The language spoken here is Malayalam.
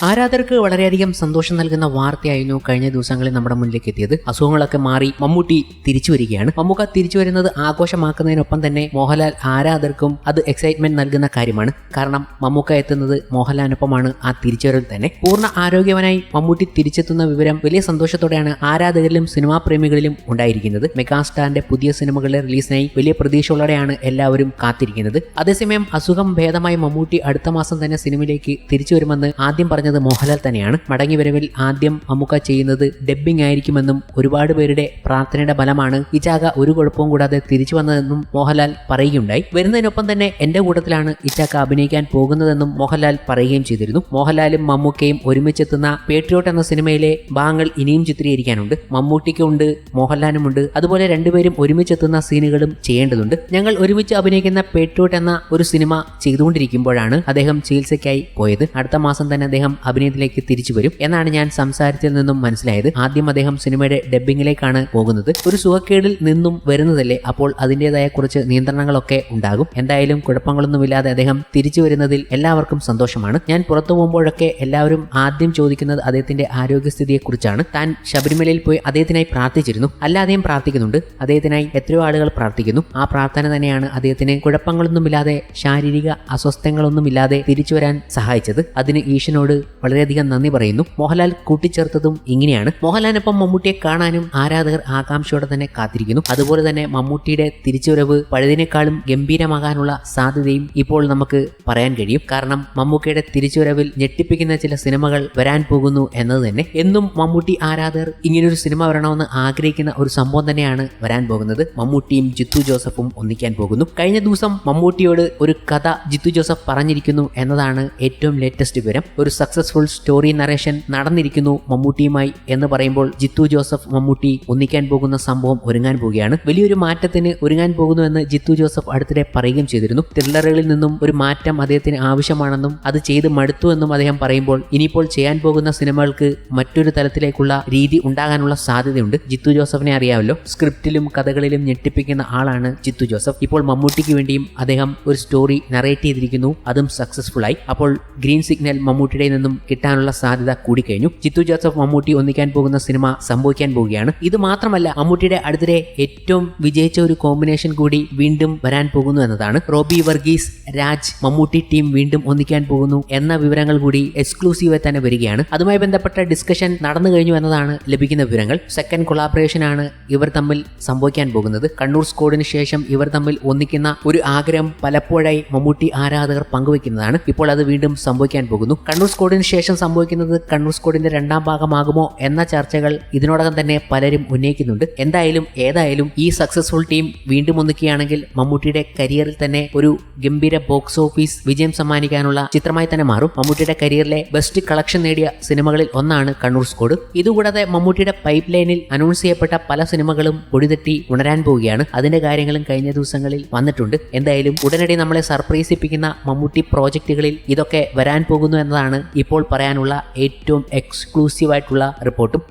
ആരാധകർക്ക് വളരെയധികം സന്തോഷം നൽകുന്ന വാർത്തയായിരുന്നു കഴിഞ്ഞ ദിവസങ്ങളിൽ നമ്മുടെ മുന്നിലേക്ക് എത്തിയത്. അസുഖങ്ങളൊക്കെ മാറി മമ്മൂട്ടി തിരിച്ചു വരികയാണ്. മമ്മൂക്ക തിരിച്ചു വരുന്നത് ആഘോഷമാക്കുന്നതിനൊപ്പം തന്നെ മോഹൻലാൽ ആരാധകർക്കും അത് എക്സൈറ്റ്മെന്റ് നൽകുന്ന കാര്യമാണ്. കാരണം മമ്മൂക്ക എത്തുന്നത് മോഹൻലാലിനൊപ്പമാണ് ആ തിരിച്ചുവരവിൽ തന്നെ. പൂർണ്ണ ആരോഗ്യവനായി മമ്മൂട്ടി തിരിച്ചെത്തുന്ന വിവരം വലിയ സന്തോഷത്തോടെയാണ് ആരാധകരിലും സിനിമാ പ്രേമികളിലും ഉണ്ടായിരിക്കുന്നത്. മെഗാസ്റ്റാറിന്റെ പുതിയ സിനിമകളുടെ റിലീസിനായി വലിയ പ്രതീക്ഷയോടെയാണ് എല്ലാവരും കാത്തിരിക്കുന്നത്. അതേസമയം അസുഖം ഭേദമായി മമ്മൂട്ടി അടുത്ത മാസം തന്നെ സിനിമയിലേക്ക് തിരിച്ചു വരുമെന്ന് ആദ്യം പറഞ്ഞത് മോഹൻലാൽ തന്നെയാണ്. മടങ്ങിവരവിൽ ആദ്യം മമ്മൂക്ക ചെയ്യുന്നത് ഡബ്ബിംഗ് ആയിരിക്കുമെന്നും ഒരുപാട് പേരുടെ പ്രാർത്ഥനയുടെ ഫലമാണ് ഇച്ചാക്ക ഒരു കുഴപ്പവും കൂടാതെ തിരിച്ചു വന്നതെന്നും മോഹൻലാൽ പറയുകയുണ്ടായി. വരുന്നതിനൊപ്പം തന്നെ എന്റെ കൂട്ടത്തിലാണ് ഇച്ചാക്ക അഭിനയിക്കാൻ പോകുന്നതെന്നും മോഹൻലാൽ പറയുകയും ചെയ്തിരുന്നു. മോഹൻലാലും മമ്മൂക്കയും ഒരുമിച്ചെത്തുന്ന പേട്രിയോട്ട് എന്ന സിനിമയിലെ ഭാഗങ്ങൾ ഇനിയും ചിത്രീകരിക്കാനുണ്ട്. മമ്മൂട്ടിക്കുണ്ട്, മോഹൻലാലുമുണ്ട്. അതുപോലെ രണ്ടുപേരും ഒരുമിച്ചെത്തുന്ന സീനുകളും ചെയ്യേണ്ടതുണ്ട്. ഞങ്ങൾ ഒരുമിച്ച് അഭിനയിക്കുന്ന പേട്രിയോട്ട് എന്ന ഒരു സിനിമ ചെയ്തുകൊണ്ടിരിക്കുമ്പോഴാണ് അദ്ദേഹം ചികിത്സയ്ക്കായി പോയത്. അടുത്ത മാസം തന്നെ അദ്ദേഹം അഭിനയത്തിലേക്ക് തിരിച്ചു വരും എന്നാണ് ഞാൻ സംസാരത്തിൽ നിന്നും മനസ്സിലായത്. ആദ്യം അദ്ദേഹം സിനിമയുടെ ഡബ്ബിംഗിലേക്കാണ് പോകുന്നത്. ഒരു സുഖക്കേടിൽ നിന്നും വരുന്നതല്ലേ, അപ്പോൾ അതിൻ്റെതായ കുറച്ച് നിയന്ത്രണങ്ങളൊക്കെ ഉണ്ടാകും. എന്തായാലും കുഴപ്പങ്ങളൊന്നുമില്ലാതെ അദ്ദേഹം തിരിച്ചു വരുന്നതിൽ എല്ലാവർക്കും സന്തോഷമാണ്. ഞാൻ പുറത്തു പോകുമ്പോഴൊക്കെ എല്ലാവരും ആദ്യം ചോദിക്കുന്നത് അദ്ദേഹത്തിന്റെ ആരോഗ്യസ്ഥിതിയെക്കുറിച്ചാണ്. താൻ ശബരിമലയിൽ പോയി അദ്ദേഹത്തിനായി പ്രാർത്ഥിച്ചിരുന്നു. അല്ലാതെയും പ്രാർത്ഥിക്കുന്നുണ്ട്. അദ്ദേഹത്തിനായി എത്രയോ ആളുകൾ പ്രാർത്ഥിക്കുന്നു. ആ പ്രാർത്ഥന തന്നെയാണ് അദ്ദേഹത്തിന് കുഴപ്പങ്ങളൊന്നുമില്ലാതെ, ശാരീരിക അസ്വസ്ഥങ്ങളൊന്നുമില്ലാതെ തിരിച്ചു വരാൻ സഹായിച്ചത്. അതിന് ഈശ്വരനോട് വളരെയധികം നന്ദി പറയുന്നു. മോഹൻലാൽ കൂട്ടിച്ചേർത്തതും ഇങ്ങനെയാണ്. മോഹൻലാലിനൊപ്പം മമ്മൂട്ടിയെ കാണാനും ആരാധകർ ആകാംക്ഷയോടെ തന്നെ കാത്തിരിക്കുന്നു. അതുപോലെ തന്നെ മമ്മൂട്ടിയുടെ തിരിച്ചുവരവ് പഴയതിനേക്കാളും ഗംഭീരമാകാനുള്ള സാധ്യതയും ഇപ്പോൾ നമുക്ക് പറയാൻ കഴിയും. കാരണം മമ്മൂക്കയുടെ തിരിച്ചുവരവിൽ ഞെട്ടിപ്പിക്കുന്ന ചില സിനിമകൾ വരാൻ പോകുന്നു എന്നത് തന്നെ. എന്നും മമ്മൂട്ടി ആരാധകർ ഇങ്ങനൊരു സിനിമ വരണമെന്ന് ആഗ്രഹിക്കുന്ന ഒരു സംഭവം തന്നെയാണ് വരാൻ പോകുന്നത്. മമ്മൂട്ടിയും ജിത്തു ജോസഫും ഒന്നിക്കാൻ പോകുന്നു. കഴിഞ്ഞ ദിവസം മമ്മൂട്ടിയോട് ഒരു കഥ ജിത്തു ജോസഫ് പറഞ്ഞിരിക്കുന്നു എന്നതാണ് ഏറ്റവും ലേറ്റസ്റ്റ് വിവരം. ഒരു സക്സസ്ഫുൾ സ്റ്റോറി നറേഷൻ നടന്നിരിക്കുന്നു മമ്മൂട്ടിയുമായി എന്ന് പറയുമ്പോൾ ജിത്തു ജോസഫ് മമ്മൂട്ടി ഒന്നിക്കാൻ പോകുന്ന സംഭവം ഒരുങ്ങാൻ പോവുകയാണ്. വലിയൊരു മാറ്റത്തിന് ഒരുങ്ങാൻ പോകുന്നു എന്ന് ജിത്തു ജോസഫ് അടുത്തിടെ പറയുകയും ചെയ്തിരുന്നു. ത്രില്ലറുകളിൽ നിന്നും ഒരു മാറ്റം അദ്ദേഹത്തിന് ആവശ്യമാണെന്നും അത് ചെയ്ത് മടുത്തു എന്നും അദ്ദേഹം പറയുമ്പോൾ ഇനിയിപ്പോൾ ചെയ്യാൻ പോകുന്ന സിനിമകൾക്ക് മറ്റൊരു തലത്തിലേക്കുള്ള രീതി ഉണ്ടാകാനുള്ള സാധ്യതയുണ്ട്. ജിത്തു ജോസഫിനെ അറിയാമല്ലോ, സ്ക്രിപ്റ്റിലും കഥകളിലും ഞെട്ടിപ്പിക്കുന്ന ആളാണ് ജിത്തു ജോസഫ്. ഇപ്പോൾ മമ്മൂട്ടിക്ക് വേണ്ടിയും അദ്ദേഹം ഒരു സ്റ്റോറി നറേറ്റ് ചെയ്തിരിക്കുന്നു, അതും സക്സസ്ഫുൾ ആയി. അപ്പോൾ ഗ്രീൻ സിഗ്നൽ മമ്മൂട്ടിയുടെ നിന്നും കിട്ടാനുള്ള സാധ്യത കൂടിക്കഴിഞ്ഞു. ജിത്തു ജോസഫ് മമ്മൂട്ടി ഒന്നിക്കാൻ പോകുന്ന സിനിമ സംഭവിക്കാൻ പോവുകയാണ്. ഇത് മാത്രമല്ല, മമ്മൂട്ടിയുടെ അടുത്തിടെ ഏറ്റവും വിജയിച്ച ഒരു കോമ്പിനേഷൻ കൂടി വീണ്ടും വരാൻ പോകുന്നു എന്നതാണ്. റോബി വർഗീസ് രാജ് മമ്മൂട്ടി ടീം വീണ്ടും ഒന്നിക്കാൻ പോകുന്നു എന്ന വിവരങ്ങൾ കൂടി എക്സ്ക്ലൂസീവായി തന്നെ വരികയാണ്. അതുമായി ബന്ധപ്പെട്ട ഡിസ്കഷൻ നടന്നു കഴിഞ്ഞു എന്നതാണ് ലഭിക്കുന്ന വിവരങ്ങൾ. സെക്കൻഡ് കൊളാബറേഷൻ ആണ് ഇവർ തമ്മിൽ സംഭവിക്കാൻ പോകുന്നത്. കണ്ണൂർ സ്ക്വാഡിന് ശേഷം ഇവർ തമ്മിൽ ഒന്നിക്കുന്ന ഒരു ആഗ്രഹം പലപ്പോഴായി മമ്മൂട്ടി ആരാധകർ പങ്കുവെക്കുന്നതാണ്. ഇപ്പോൾ അത് വീണ്ടും സംഭവിക്കാൻ പോകുന്നു. കണ്ണൂർ സ്ക്വാഡിന് ശേഷം സംഭവിക്കുന്നത് കണ്ണൂർ സ്ക്വാഡിന്റെ രണ്ടാം ഭാഗമാകുമോ എന്ന ചർച്ചകൾ ഇതിനോടകം തന്നെ പലരും ഉന്നയിക്കുന്നുണ്ട്. ഏതായാലും ഈ സക്സസ്ഫുൾ ടീം വീണ്ടും ഒന്നിക്കുകയാണെങ്കിൽ മമ്മൂട്ടിയുടെ കരിയറിൽ തന്നെ ഒരു ഗംഭീര ബോക്സ് ഓഫീസ് വിജയം സമ്മാനിക്കാനുള്ള ചിത്രമായി തന്നെ മാറും. മമ്മൂട്ടിയുടെ കരിയറിലെ ബെസ്റ്റ് കളക്ഷൻ നേടിയ സിനിമകളിൽ ഒന്നാണ് കണ്ണൂർ സ്ക്വാഡ്. ഇതുകൂടാതെ മമ്മൂട്ടിയുടെ പൈപ്പ് ലൈനിൽ അനൗൺസ് ചെയ്യപ്പെട്ട പല സിനിമകളും പൊടിതട്ടി ഉണരാൻ പോവുകയാണ്. അതിന്റെ കാര്യങ്ങളും കഴിഞ്ഞ ദിവസങ്ങളിൽ വന്നിട്ടുണ്ട്. എന്തായാലും ഉടനടി നമ്മളെ സർപ്രൈസിപ്പിക്കുന്ന മമ്മൂട്ടി പ്രോജക്റ്റുകളിൽ ഇതൊക്കെ വരാൻ പോകുന്നു എന്നതാണ് ഇപ്പോൾ പറയാനുള്ള ഏറ്റവും എക്സ്ക്ലൂസീവായിട്ടുള്ള റിപ്പോർട്ടും.